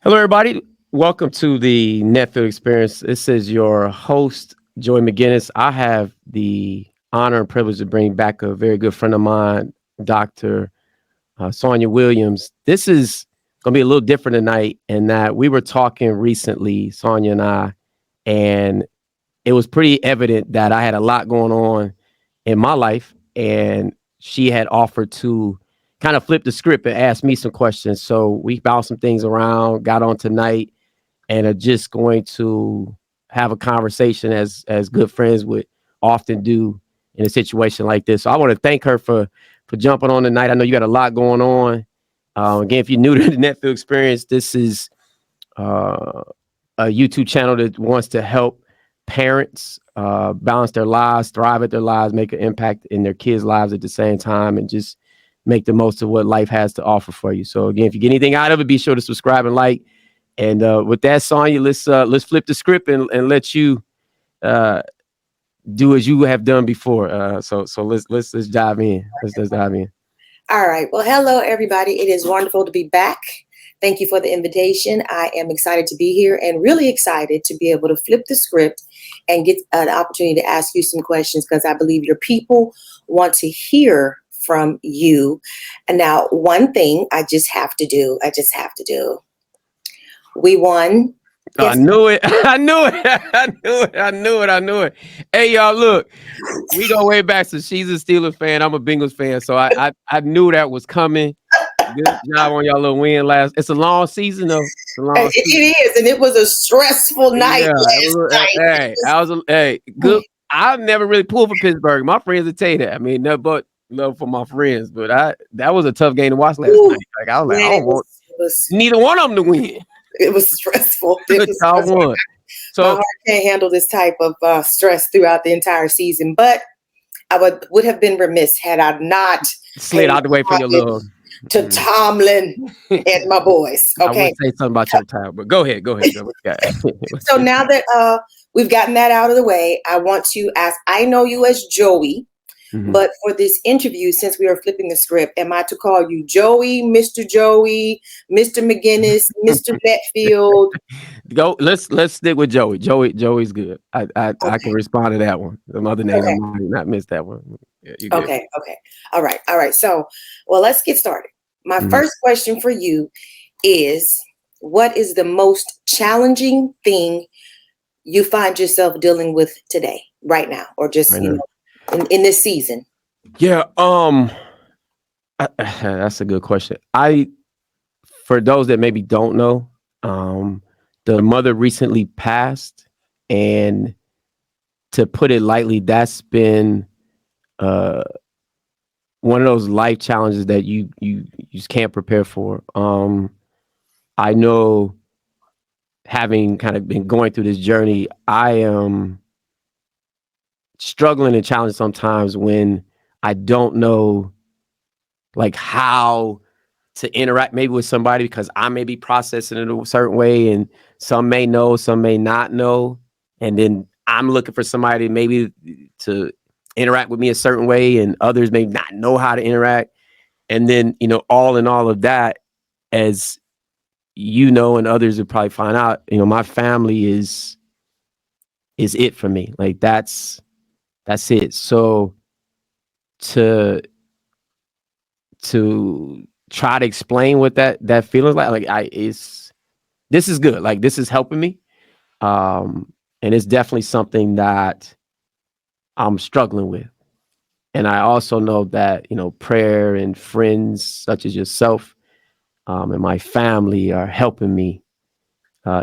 Hello, everybody. Welcome to the Netfield Experience. This is your host, Joy McGinnis. I have the honor and privilege to bring back a very good friend of mine, Dr. Saunya Williams. This is going to be a little different tonight in that we were talking recently, Saunya and I, and it was pretty evident that I had a lot going on in my life, and she had offered to kind of flip the script and ask me some questions. So we bounced some things around, got on tonight, and are just going to have a conversation as good friends would often do in a situation like this. So I want to thank her for jumping on tonight. I know you got a lot going on. Again, if you're new to the Netfield Experience, this is a YouTube channel that wants to help parents balance their lives, thrive at their lives, make an impact in their kids' lives at the same time, and just make the most of what life has to offer for you. So again, if you get anything out of it, be sure to subscribe and like. And with that, Saunya, let's flip the script and let you do as you have done before. So let's dive in. Let's dive in. All right. Well, hello, everybody. It is wonderful to be back. Thank you for the invitation. I am excited to be here and really excited to be able to flip the script and get an opportunity to ask you some questions because I believe your people want to hear from you. And now, one thing I just have to do. We won. I knew it. I knew it. Hey, y'all, look, we go way back. So she's a Steelers fan. I'm a Bengals fan. So I knew that was coming. Good job on y'all little win last. It's a long season, though. It is, and it was a stressful night last night. Good. I've never really pulled for Pittsburgh. My friends would tell you that. I mean, nothing but love for my friends. But that was a tough game to watch last night. Like I was like, I don't want neither one of them to win. It was stressful. So my heart can't handle this type of stress throughout the entire season. But I would have been remiss had I not slid out the way for your little to Tomlin and my boys. Okay, I would say something about your time, but go ahead. So now that we've gotten that out of the way, I want to ask. I know you as Joey. Mm-hmm. But for this interview, since we are flipping the script, am I to call you Joey, Mr. McGinnis, Mr. Netfield? Go. Let's stick with Joey. Joey's good. I can respond to that one. The other name I might not miss that one. Yeah, okay. All right. So, well, let's get started. My first question for you is: what is the most challenging thing you find yourself dealing with today, right now, or just in this season? Yeah, that's a good question. For those that maybe don't know, the mother recently passed, and to put it lightly, that's been one of those life challenges that you just can't prepare for. I know, having kind of been going through this journey, I am struggling and challenged sometimes when I don't know like how to interact maybe with somebody because I may be processing it a certain way and some may know, some may not know. And then I'm looking for somebody maybe to interact with me a certain way and others may not know how to interact. And then, all in all of that, as you know, and others would probably find out, my family is it for me. Like that's it. So to try to explain what that feeling is like this is good. Like this is helping me. And it's definitely something that I'm struggling with. And I also know that, prayer and friends such as yourself and my family are helping me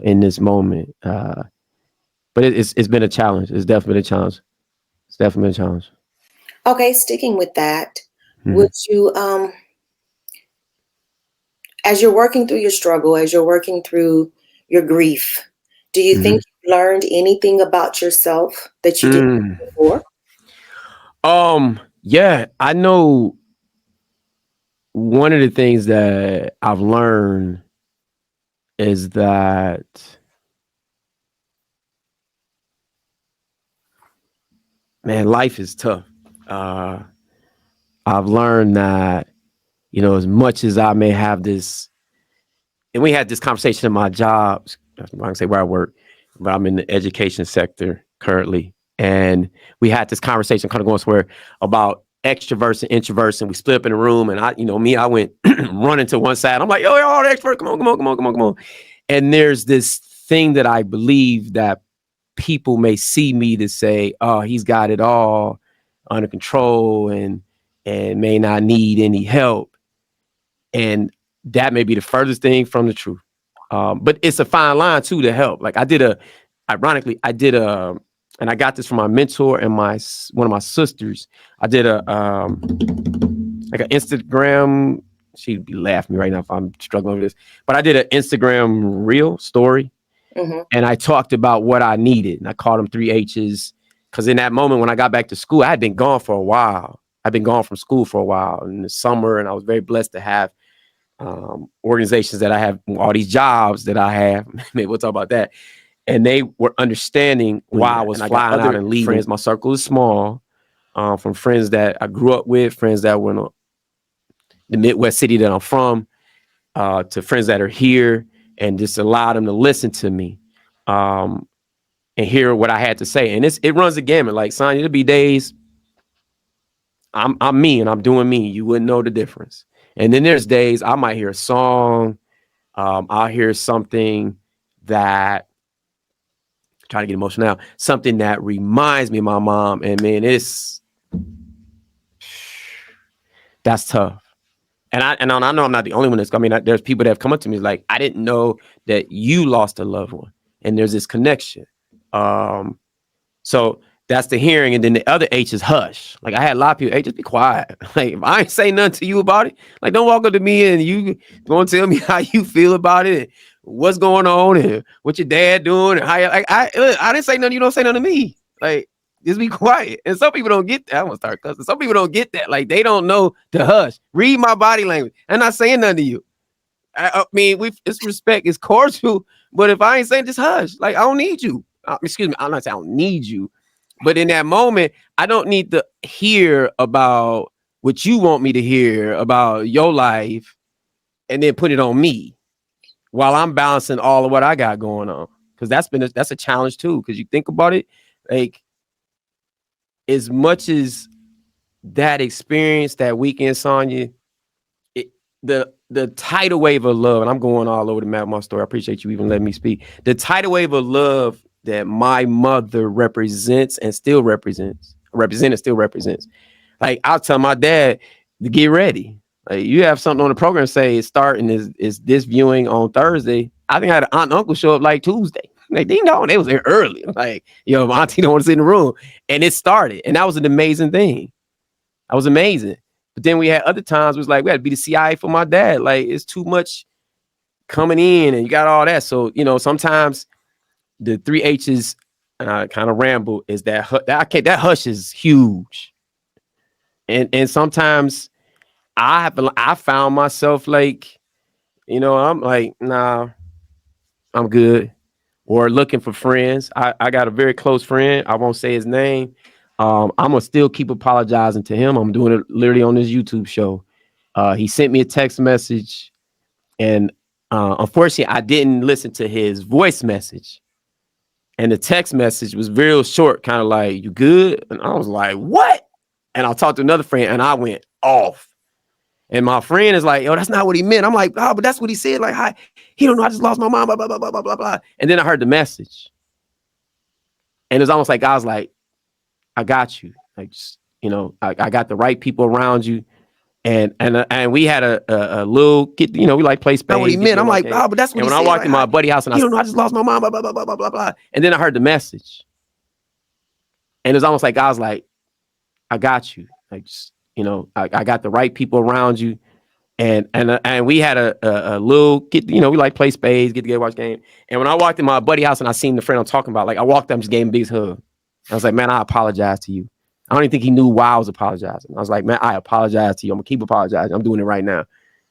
in this moment. But it's been a challenge. It's definitely been a challenge. Okay, sticking with that, would you, as you're working through your struggle, as you're working through your grief, do you think you've learned anything about yourself that you didn't before? Yeah, I know one of the things that I've learned is that life is tough. I've learned that, as much as I may have this and we had this conversation in my jobs. I'm not gonna say where I work, but I'm in the education sector currently. And we had this conversation kind of going somewhere about extroverts and introverts, and we split up in a room. And I went running to one side. I'm like, yo, all the extrovert, come on, come on, come on, come on, come on. And there's this thing that I believe that people may see me to say, oh, he's got it all under control and may not need any help. And that may be the furthest thing from the truth. But it's a fine line too to help. Like I did and I got this from my mentor and one of my sisters. I did like an Instagram. She'd be laughing at me right now if I'm struggling with this. But I did an Instagram reel story, and I talked about what I needed, and I called them 3 H's because in that moment when I got back to school, I had been gone for a while. I've been gone from school for a while in the summer, and I was very blessed to have organizations that I have, all these jobs that I have. Maybe we'll talk about that. And they were understanding why I was flying out and leaving. Friends, my circle is small, from friends that I grew up with, friends that were in the Midwest city that I'm from, to friends that are here, and just allow them to listen to me and hear what I had to say. And it runs the gamut. Like, Saunya, there'll be days I'm me and I'm doing me. You wouldn't know the difference. And then there's days I might hear a song. I'll hear something that, trying to get emotional now, something that reminds me of my mom. And man, that's tough. And I know I'm not the only one there's people that have come up to me like, I didn't know that you lost a loved one. And there's this connection. So that's the hearing. And then the other H is hush. Like I had a lot of people, hey, just be quiet. Like if I ain't say nothing to you about it, like don't walk up to me and you gonna tell me how you feel about it, what's going on, and what your dad doing, and how I didn't say nothing, you don't say nothing to me. Like just be quiet. And some people don't get that. I'm gonna start cussing. Some people don't get that. Like they don't know to hush. Read my body language. I'm not saying nothing to you. I mean, it's respect, it's cordial, but if I ain't saying, just hush. Like I don't need you. Excuse me, I'm not saying I don't need you. But in that moment, I don't need to hear about what you want me to hear about your life and then put it on me while I'm balancing all of what I got going on. Because that's a challenge too. Because you think about it, like as much as that experience, that weekend, Saunya, the tidal wave of love, and I'm going all over the map of my story. I appreciate you even letting me speak. The tidal wave of love that my mother represents and still represents. Like I'll tell my dad to get ready. Like you have something on the program say it's starting is this viewing on Thursday. I think I had an aunt and uncle show up like Tuesday. Like they know they was there early. Like, yo, my auntie don't want to sit in the room. And it started. And that was an amazing thing. That was amazing. But then we had other times it was like we had to be the CIA for my dad. Like it's too much coming in and you got all that. So, sometimes the 3 H's kind of ramble is that hush is huge. And sometimes I found myself like, I'm like, nah, I'm good. Or looking for friends. I got a very close friend. I won't say his name. I'm gonna still keep apologizing to him. I'm doing it literally on this YouTube show. He sent me a text message, and unfortunately, I didn't listen to his voice message. And the text message was real short, kind of like, you good? And I was like, what? And I talked to another friend and I went off. And my friend is like, yo, that's not what he meant. I'm like, oh, but that's what he said. Like, hi, he don't know, I just lost my mom, blah, blah, blah, blah, blah, blah, blah. And then I heard the message. And it's almost like I was like, I got you. Like, just, I got the right people around you. And we had a little kid, we like play spades. That's what he meant. I'm like, oh, but that's what he said. And when I walked in my buddy's house and I don't know, I just lost my mom, blah, blah, blah, blah, blah, blah, blah. And then I heard the message. And it's almost like I was like, I got you. Like, just, I got the right people around you. And we had a little kid, we like play spades, get together, watch game. And when I walked in my buddy's house and I seen the friend I'm talking about, like I walked up and just gave him a big hug. I was like, man, I apologize to you. I don't even think he knew why I was apologizing. I was like, man, I apologize to you. I'm gonna keep apologizing. I'm doing it right now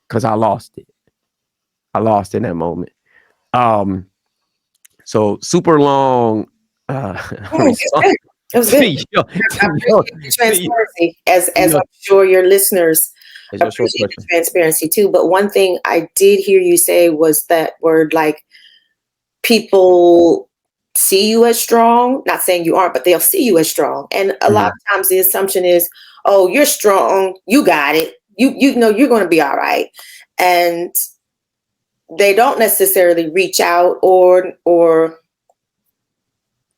because I lost it. I lost in that moment. So super long. It was good. I appreciate the transparency, as I'm sure your listeners It's your short appreciate the question. transparency too. But one thing I did hear you say was that word, like, people see you as strong, not saying you aren't, but they'll see you as strong. And a lot Mhm. of times the assumption is, oh, you're strong, you got it. You know you're going to be all right. And they don't necessarily reach out or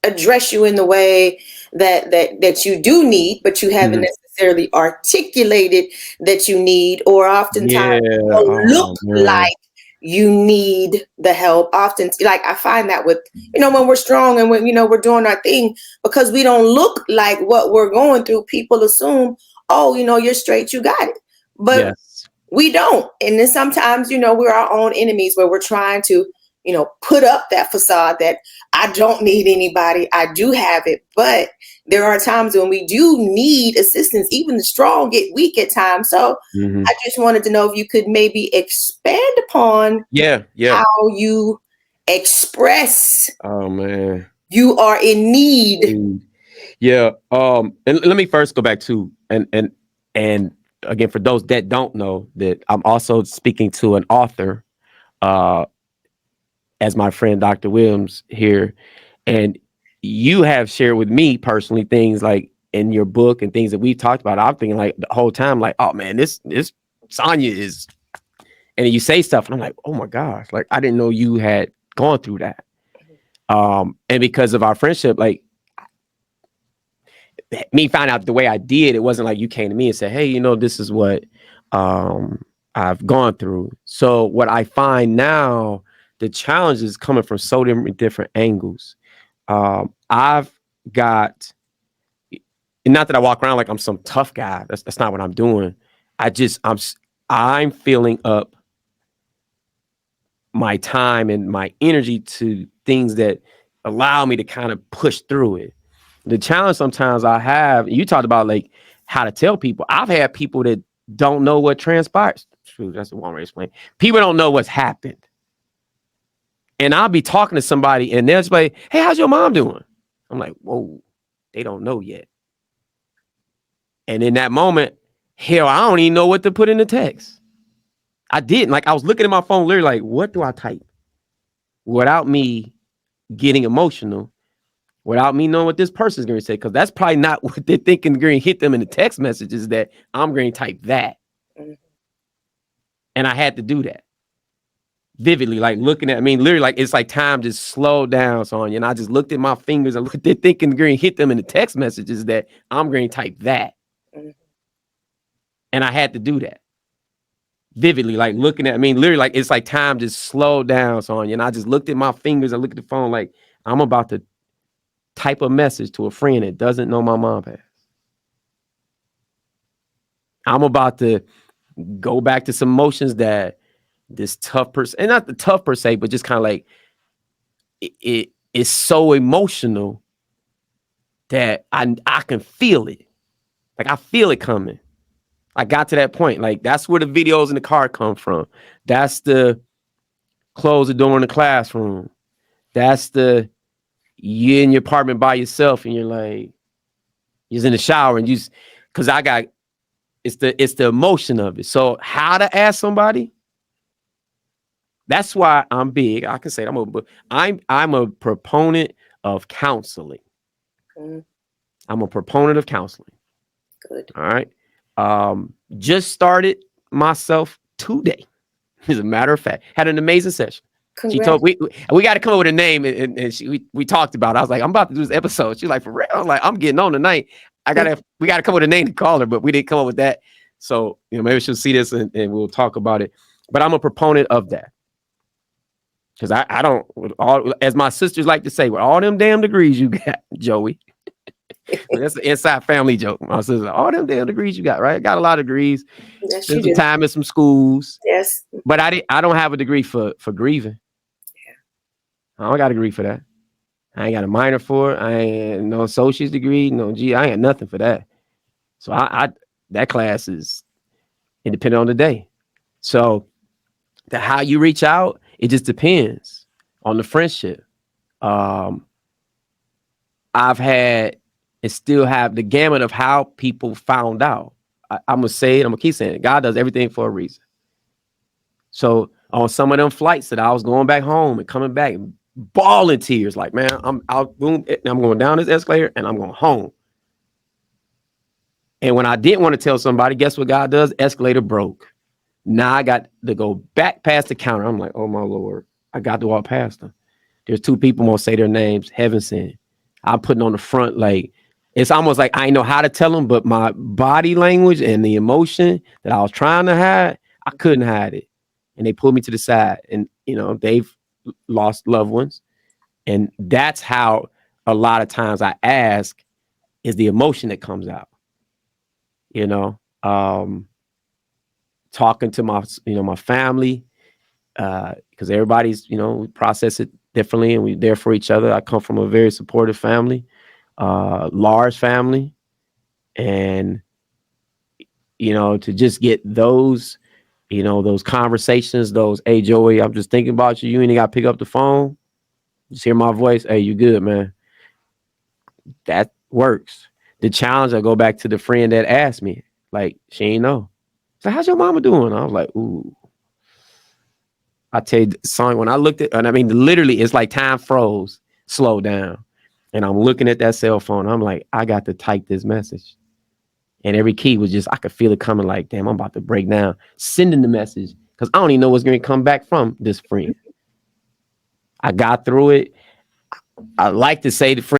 address you in the way that you do need, but you haven't Mhm. necessarily articulated that you need, or oftentimes Yeah. don't look Oh man. like you need the help. Often, like, I find that with, when we're strong and when, we're doing our thing, because we don't look like what we're going through, people assume, oh, you're straight, you got it. But Yes. we don't. And then sometimes, we're our own enemies, where we're trying to, put up that facade that I don't need anybody. I do have it. But there are times when we do need assistance. Even the strong get weak at times. So Mhm. I just wanted to know if you could maybe expand upon Yeah. Yeah. how you express Oh man. you are in need. Mm. Yeah. And let me first go back to and again, for those that don't know, that I'm also speaking to an author, uh, as my friend Dr. Williams here, and you have shared with me personally things like in your book and things that we've talked about. I'm thinking like the whole time, like, oh man, this Saunya is, and then you say stuff, and I'm like, oh my gosh, like I didn't know you had gone through that. And because of our friendship, like me find out the way I did, it wasn't like you came to me and said, hey, this is what um, I've gone through. So what I find now, the challenge is coming from so different angles. I've got, and not that I walk around like I'm some tough guy. That's not what I'm doing. I'm filling up my time and my energy to things that allow me to kind of push through it. The challenge sometimes I have, you talked about like how to tell people. I've had people that don't know what transpires. Shoot, that's the one way to explain. People don't know what's happened. And I'll be talking to somebody and they'll just be like, hey, how's your mom doing? I'm like, whoa, they don't know yet. And in that moment, hell, I don't even know what to put in the text. I didn't. Like, I was looking at my phone, literally, like, what do I type? Without me getting emotional, without me knowing what this person's going to say, because that's probably not what they're thinking going to hit them in the text messages, that I'm going to type that. Mhm. And I had to do that vividly, like looking at, I mean, literally, like it's like time just slowed down, Saunya. And I just looked at my fingers and they're thinking going to hit them in the text messages, that I'm going to type that. Mhm. And I had to do that vividly, like looking at, I mean, literally, like it's like time just slowed down, Saunya. And I just looked at my fingers, I looked at the phone, like I'm about to type a message to a friend that doesn't know my mom passed. I'm about to go back to some emotions that this tough person, and not the tough per se, but just kind of like it is so emotional that I can feel it. Like I feel it coming. I got to that point. Like that's where the videos in the car come from. That's the close the door in the classroom. That's the you in your apartment by yourself and you're like you're in the shower and you because I got it's the emotion of it. So how to ask somebody? That's why I'm big. I can say I'm a proponent of counseling. Mhm. I'm a proponent of counseling. Good. All right. Just started myself today. As a matter of fact, had an amazing session. She told Congrats. we got to come up with a name, and we talked about it. I was like, I'm about to do this episode. She's like, for real? I'm like, I'm getting on tonight. We gotta come up with a name to call her, but we didn't come up with that. So maybe she'll see this and we'll talk about it. But I'm a proponent of that. Because I don't, all as my sisters like to say, with all them damn degrees you got, Joey. That's an inside family joke. My sister, all them damn degrees you got, right? I got a lot of degrees. Yes, Spent you some do. time in some schools, Yes. but I don't have a degree for grieving. I don't got a degree for that. I ain't got a minor for it. I ain't no associate's degree, no G. I ain't nothing for that. So I that class is independent on the day. So the how you reach out, it just depends on the friendship. Um, I've had and still have the gamut of how people found out. I'm gonna say it. I'm gonna keep saying it. God does everything for a reason. So on some of them flights that I was going back home and coming back, bawling tears, like, man, I'm out, boom, and I'm going down this escalator and I'm going home. And when I didn't want to tell somebody, guess what God does? Escalator broke. Now I got to go back past the counter. I'm like, oh my Lord, I got to walk past them. There's two people won't say their names. Heaven sent. I'm putting on the front, like, it's almost like I know how to tell them, but my body language and the emotion that I was trying to hide, I couldn't hide it. And they pulled me to the side, and they've lost loved ones. And that's how a lot of times I ask, is the emotion that comes out, talking to my family, because everybody's, we process it differently and we're there for each other. I come from a very supportive family, large family. And, to just get those, those conversations, those, hey, Joey, I'm just thinking about you. You ain't got to pick up the phone. Just hear my voice. Hey, you good, man? That works. The challenge, I go back to the friend that asked me, like, she ain't know. So how's your mama doing? I was like, ooh. I tell you, son, when I looked at, and I mean, literally, it's like time froze, slowed down. And I'm looking at that cell phone. I'm like, I got to type this message. And every key was just, I could feel it coming like, damn, I'm about to break down. Sending the message, because I don't even know what's going to come back from this friend. I got through it. I like to say the friend